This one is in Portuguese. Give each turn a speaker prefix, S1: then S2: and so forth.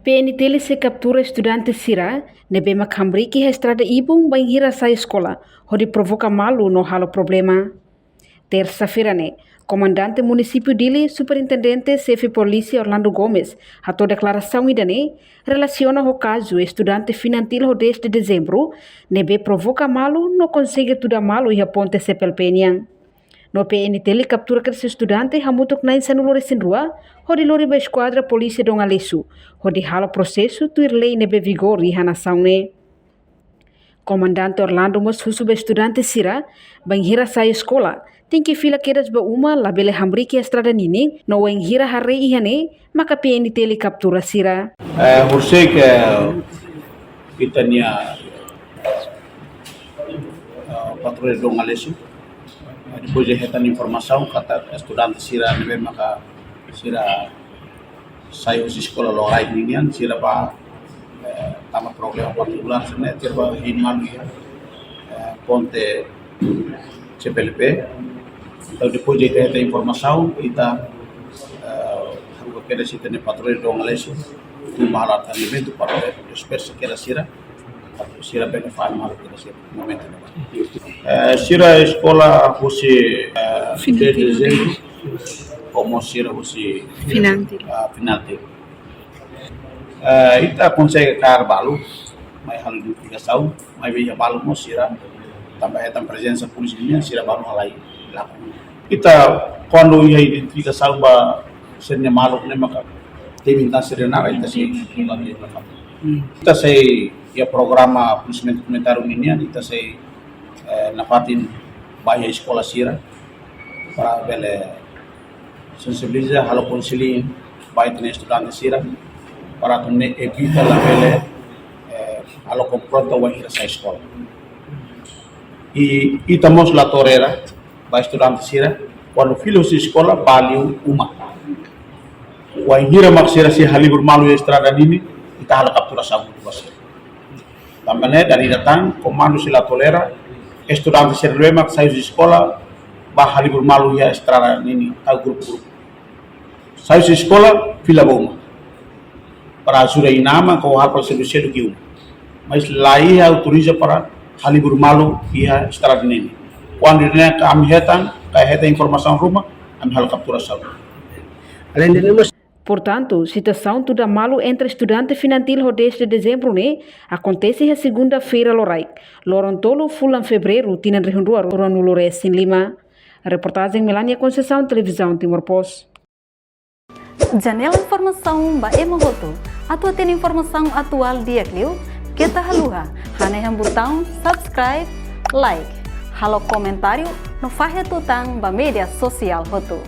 S1: PNTL se captura estudante Sira, nebe makambriki a estrada ibung bem hira sa escola, onde provoca malu no halo problema. Terça-feira, comandante município dele, superintendente chefe polícia Orlando Gomes, a tua declaração idane, relaciona o caso estudante finantil o 10 de dezembro, nebe provoca malu, não consegue tudo malu e a ponte sepelpenian. No PNTL captura que esse estudante hamutok na insano lore sin rua, onde lore ba esquadra polícia dong alesu, onde hala processo tuir lei nebe vigor e nação ne. Comandante Orlando mos husu ba estudante Sira, bang hira sa escola, tem que fila quedas ba uma labele hambriki estrada nini, no en hira harre ihane, maka PNTL captura Sira.
S2: Você que kita nia patrulha dong alesu. Depois de retar informação, kata estudante Sira nebe maka Sira saiu de escola lorai ninian Sira ba tama problema particular sene terba hinman ponte CPLP. Então depois de retar informação kita harus kena sita ne patrulha dong alesu tu mahalatan evento para dispersa kera Sira Sira benefit mahal kera Sira momento Sira escola fosse de dezembro, como Sira fosse
S1: Finantil.
S2: Ita consegue balu, mas hal identificação, mas veja balu mo Sira, também é presença policial Sira balu halai laku. Ita quando ia identificação ba senya malu ne maka teminta serena ita se ita se ya programa policiamento comunitário ini ita se nafatin bahaya escola Sira para bele sensibilizar halo konseling baik dengan estudante Sira para tunne evita la bele halo confronto wa hira sa escola e itamos la torera ba estudante Sira quando filho sa escola baliu uma wa hira mak Sira si halibur malu estrada nini kita halo captura sabu Sira também dari datang komando sila tolera estudante serlema que saiu de escola bah libur malu ya estrada nini tahu grupo saiu de escola fila boma para ajudar inama com hal processo do que mas lá autoriza para halibur malu ya estrada nini quando ele kami hetan informação rumah kami hal captura sabu
S1: além de Portanto, situação toda malu entre estudante finantil o 10 de dezembro acontece a segunda-feira lorai. Lorontolo fulan fevereiro tinan rehundua ronu lore sin lima. Reportagem Melania Conceição, Televisão Timor Post.
S3: Janela informação ba emohoto. Atua tem informação atual dia kliu. Kita haluha. Hanai botão subscribe, like. Halo comentário no fahe tutang ba media sosial hotu.